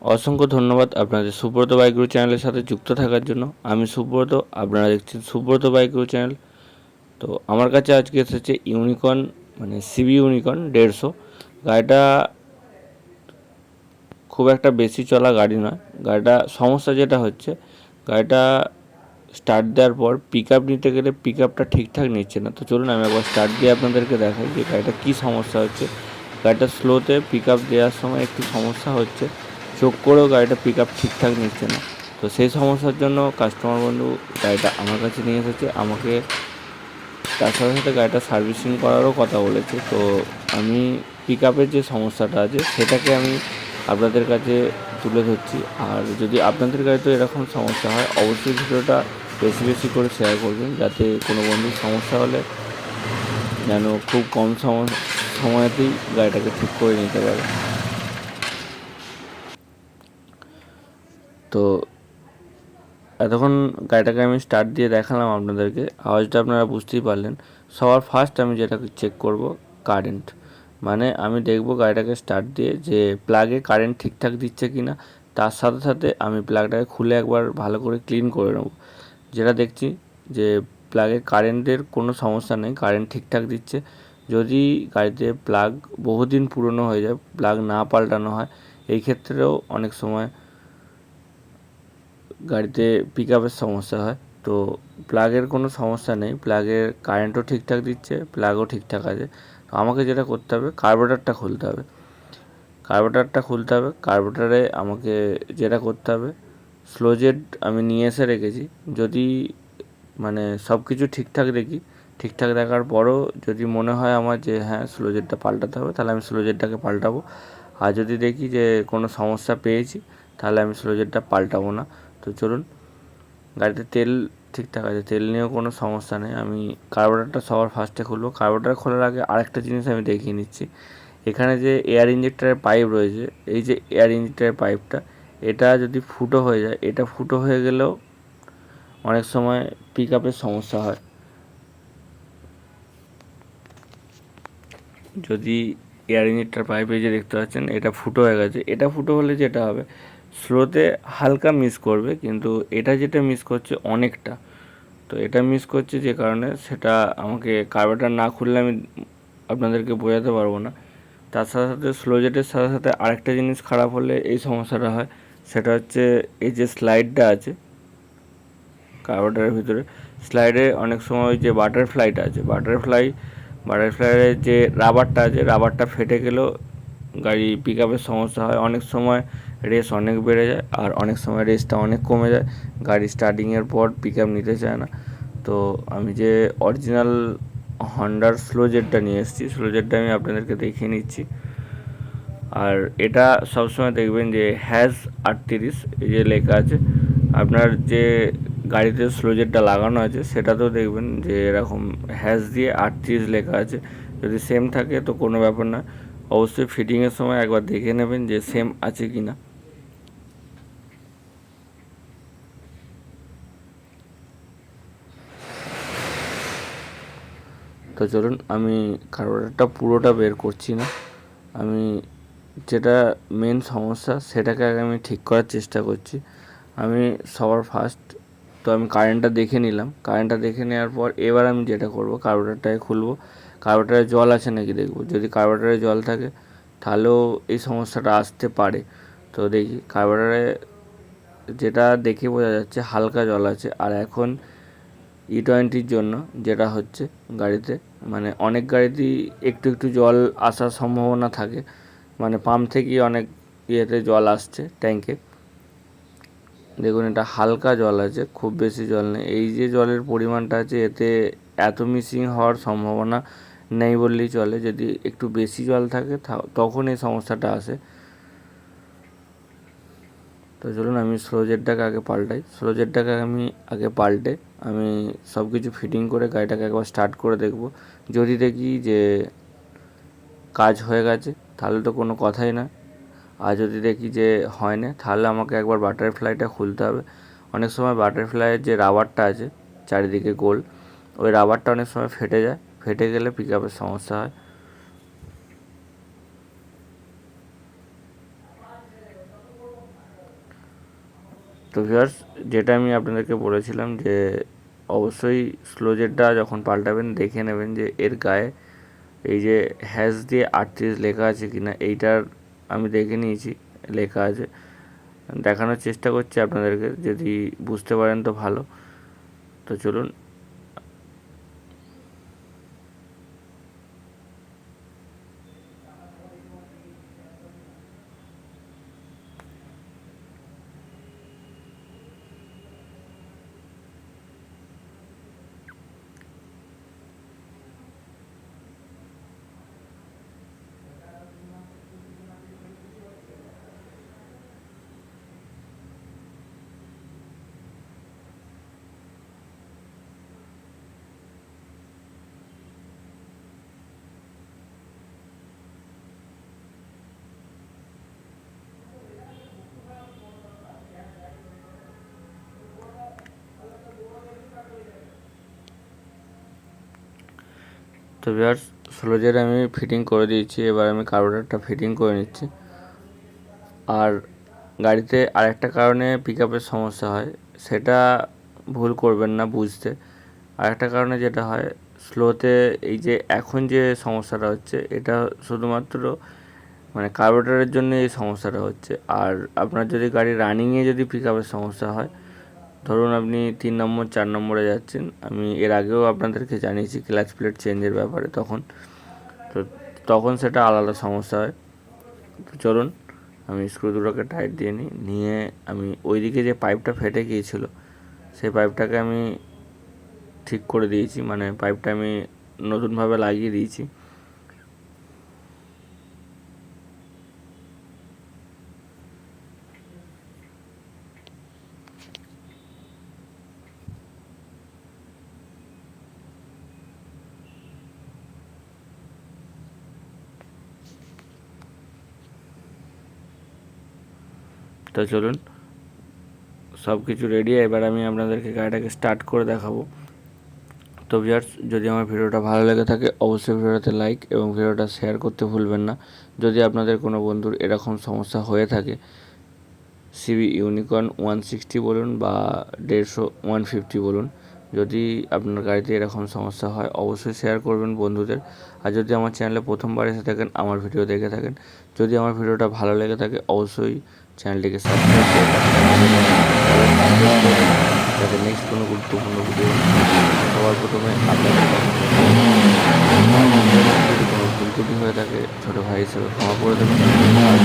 অসংখ্য ধন্যবাদ আপনাদের সুব্রত বাইকগুরু চ্যানেলের সাথে যুক্ত থাকার জন্য। আমি সুব্রত, আপনারা দেখছেন সুব্রত বাইকগুরু চ্যানেল। তো আমার কাছে আজকে এসেছে ইউনিকর্ন, মানে সিবি ইউনিকর্ন 150। গাড়িটা খুব একটা বেশি চলা গাড়ি নয়। গাড়িটা সমস্যা যেটা হচ্ছে, গাড়িটা স্টার্ট দেওয়ার পর পিক আপ নিতে গেলে পিক আপটা ঠিকঠাক নিচ্ছে না। তো চলুন আমি একবার স্টার্ট দিয়ে আপনাদেরকে দেখাই যে গাড়িটা কী সমস্যা হচ্ছে। গাড়িটা স্লোতে পিক আপ দেওয়ার সময় একটু সমস্যা হচ্ছে, চোখ করেও গাড়িটা পিক আপ ঠিকঠাক নিচ্ছে না। তো সেই সমস্যার জন্য কাস্টমার বন্ধু গাড়িটা আমার কাছে নিয়ে এসেছে। আমাকে তার সাথে সাথে গাড়িটা সার্ভিসিং করারও কথা বলেছে। তো আমি পিক আপের যে সমস্যাটা আছে সেটাকে আমি আপনাদের কাছে তুলে ধরছি। আর যদি আপনাদের গাড়িতে এরকম সমস্যা হয়, অবশ্যই ভিডিওটা বেশি বেশি করে শেয়ার করবেন, যাতে কোনো বন্ধুর সমস্যা হলে যেন খুব কম সময়তেই গাড়িটাকে ঠিক করে নিতে পারে। তো এতক্ষণ গাড়িটাকে আমি স্টার্ট দিয়ে দেখালাম আপনাদেরকে, আওয়াজটা আপনারা বুঝতেই পারলেন। সবার ফার্স্ট আমি যেটা চেক করব কারেন্ট, মানে আমি দেখব গাড়িটাকে স্টার্ট দিয়ে যে প্লাগে কারেন্ট ঠিকঠাক দিচ্ছে কি না। তার সাথে সাথে আমি প্লাগটাকে খুলে একবার ভালো করে ক্লিন করে নেব। যেটা দেখছি যে প্লাগে কারেন্টের কোনো সমস্যা নেই, কারেন্ট ঠিকঠাক দিচ্ছে। যদি গাড়িতে প্লাগ বহুদিন পুরনো হয়ে যায়, প্লাগ না পাল্টানো হয়, এই ক্ষেত্রেও অনেক সময় গাড়িতে পিক আপের সমস্যা হয়। তো প্লাগের কোনো সমস্যা নেই, প্লাগের কারেন্টও ঠিকঠাক দিচ্ছে, প্লাগও ঠিকঠাক আছে। তো আমাকে যেটা করতে হবে, কার্বোরেটরটা খুলতে হবে। কার্বোরেটরে আমাকে যেটা করতে হবে, স্লো জেড আমি নিয়ে এসে রেখেছি। যদি মানে সব কিছু ঠিকঠাক দেখি, ঠিকঠাক দেখার পরও যদি মনে হয় আমার যে হ্যাঁ স্লো জেডটা পাল্টাতে হবে, তাহলে আমি স্লো জেডটাকে পাল্টাবো। আর যদি দেখি যে কোনো সমস্যা পেয়েছি, তাহলে আমি স্লো জেডটা পাল্টাবো না। তো চলুন, গাড়িতে তেল ঠিকঠাক আছে, তেল নিয়েও কোনো সমস্যা নেই। আমি কার্বোরেটরটা সবার ফার্স্টে খুলবো। কার্বোরেটর খোলার আগে আরেকটা জিনিস আমি দেখিয়ে নিচ্ছি। এখানে যে এয়ার ইঞ্জেক্টরের পাইপ রয়েছে, এই যে এয়ার ইঞ্জেক্টরের পাইপটা, এটা যদি ফুটো হয়ে যায়, এটা ফুটো হয়ে গেলেও অনেক সময় পিক আপের সমস্যা হয়। যদি এয়ার ইঞ্জেক্টর পাইপে যে দেখতে পাচ্ছেন এটা ফুটো হয়ে গেছে, এটা ফুটো হলে যেটা হবে, স্লোতে হালকা মিস করবে, কিন্তু এটা যেটা মিস করছে অনেকটা। তো এটা মিস করছে যে কারণে সেটা আমাকে কার্বোরেটর না খুললে আমি আপনাদেরকে বোঝাতে পারবো না। তার সাথে সাথে স্লো জেটের সাথে সাথে আরেকটা জিনিস খারাপ হলে এই সমস্যাটা হয়, সেটা হচ্ছে এই যে স্লাইডটা আছে কার্বোরেটরের ভিতরে, স্লাইডে অনেক সময় যে বাটারফ্লাইটা আছে, বাটারফ্লাইয়ের যে রাবারটা আছে, রাবারটা ফেটে গেলেও গাড়ি পিক আপের সমস্যা হয়। অনেক সময় রেস অনেক বেড়ে যায়, আর অনেক সময় রেসটা অনেক কমে যায়, গাড়ি স্টার্টিংয়ের পর পিক আপ নিতে চায় না। তো আমি যে অরিজিনাল হন্ডার স্লো জেটটা নিয়ে এসেছি, স্লো জেটটা আমি আপনাদেরকে দেখিয়ে নিচ্ছি। আর এটা সবসময় দেখবেন যে হ্যাজ 38 এই যে লেখা আছে, আপনার যে গাড়িতে স্লো জেটটা লাগানো আছে সেটাতেও দেখবেন যে এরকম হ্যাজ দিয়ে 38 লেখা আছে। যদি সেম থাকে তো কোনো ব্যাপার না, অবশ্যই ফিটিংয়ের সময় একবার দেখে নেবেন যে সেম আছে কি না। তো চলুন, আমি কার্বোরেটরটা পুরোটা বের করছি না, আমি যেটা মেন সমস্যা সেটাকে আগে আমি ঠিক করার চেষ্টা করছি। আমি সবার ফার্স্ট তো আমি কারেন্টটা দেখে নিলাম। কারেন্টটা দেখে নেওয়ার পর এবার আমি যেটা করব, কার্বোরেটরটাকে খুলবো, কার্বোরেটরে জল আছে নাকি দেখব। যদি কার্বোরেটরে জল থাকে তাহলেও এই সমস্যাটা আসতে পারে। তো দেখি কার্বোরেটরে, যেটা দেখে বোঝা যাচ্ছে হালকা জল আছে। আর এখন E20 জন্য যেটা হচ্ছে গাড়িতে, মানে অনেক গাড়িতেই একটু একটু জল আসার সম্ভাবনা থাকে, মানে পাম্প থেকেই অনেক ইয়েতে জল আসছে ট্যাঙ্কে। দেখুন এটা হালকা জল আছে, খুব বেশি জল নেই। এই যে জলের পরিমাণটা আছে এতে এত মিসিং হওয়ার সম্ভাবনা নেই বললেই চলে। যদি একটু বেশি জল থাকে তখন এই সমস্যাটা আসে। তো চলুন আমি স্লো জেটটাকে আগে পাল্টাই। স্লো জেটটাকে আমি আগে পাল্টে আমি সব কিছু ফিটিং করে গাড়িটাকে একবার স্টার্ট করে দেখব। যদি দেখি যে কাজ হয়ে গেছে তাহলে তো কোনো কথাই না, আর যদি দেখি যে হয় না তাহলে আমাকে একবার বাটারফ্লাইটা খুলতে হবে। অনেক সময় বাটারফ্লাইয়ের যে রাবারটা আছে চারিদিকে গোল, ওই রাবারটা অনেক সময় ফেটে যায়, ফেটে গেলে পিক আপের সমস্যা হয়। তো ভিউয়ার্স, যেটা আমি আপনাদেরকে বলেছিলাম যে অবশ্যই স্লো জেটটা যখন পাল্টাবেন দেখে নেবেন যে এর গায়ে এই যে হ্যাশ দিয়ে 38 লেখা আছে কিনা, এইটার আমি দেখে নিয়েছি, লেখা আছে। দেখানোর চেষ্টা করছি আপনাদেরকে, যদি বুঝতে পারেন তো ভালো। তো চলুন। তো ভিউয়ার্স, স্লো জেট আমি ফিটিং করে দিয়েছি, এবার আমি কার্বোরেটরটা ফিটিং করে নিচ্ছি। আর গাড়িতে আরেকটা কারণে পিক আপের সমস্যা হয়, সেটা ভুল করবেন না বুঝতে। আরেকটা কারণে যেটা হয়, স্লোতে এই যে এখন যে সমস্যাটা হচ্ছে, এটা শুধুমাত্র মানে কার্বোরেটরের জন্য এই সমস্যাটা হচ্ছে। আর আপনার যদি গাড়ি রানিংয়ে যদি পিক আপের সমস্যা হয়, ধরুন আপনি 3 নম্বর 4 নম্বরে যাচ্ছেন, আমি এর আগেও আপনাদেরকে জানিয়েছি ক্লাচ প্লেট চেঞ্জের ব্যাপারে, তখন সেটা আলাদা সমস্যা হয়। তো চলুন, আমি স্ক্রু দুটোকে টাইট দিয়ে নিয়ে আমি ওইদিকে যে পাইপটা ফেটে গিয়েছিল সেই পাইপটাকে আমি ঠিক করে দিয়েছি, মানে পাইপটা আমি নতুনভাবে লাগিয়ে দিয়েছি। তো চলুন, সব কিছু রেডি। এবার আমি আপনাদেরকে গাড়িটাকে স্টার্ট করে দেখাবো। তো ভিউয়ার্স, যদি আমার ভিডিওটা ভালো লেগে থাকে অবশ্যই ভিডিওতে লাইক এবং ভিডিওটা শেয়ার করতে ভুলবেন না। যদি আপনাদের কোনো বন্ধুর এরকম সমস্যা হয়ে থাকে, সিবি ইউনিকর্ন 160 বলুন বা 150 150 বলুন, যদি আপনার গাড়িতে এরকম সমস্যা হয় অবশ্যই শেয়ার করবেন বন্ধুদের। আর যদি আমার চ্যানেলে প্রথমবার এসে থাকেন, আমার ভিডিও দেখে থাকেন, যদি আমার ভিডিওটা ভালো লেগে থাকে অবশ্যই চ্যানেলটিকে সাবস্ক্রাইব করে যাতে নেক্সট কোনো গুরুত্বপূর্ণ ভিডিও সবার প্রথমে আপনাদের কাছে যদি কোনো ভুল ত্রুটি হয়ে থাকে ছোটো ভাই হিসেবে ক্ষমা করে দেবেন। আর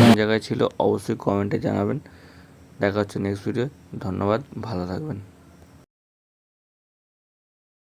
কোন জায়গায় ছিল অবশ্যই কমেন্টে জানাবেন। দেখা হচ্ছে নেক্সট ভিডিও। ধন্যবাদ, ভালো থাকবেন।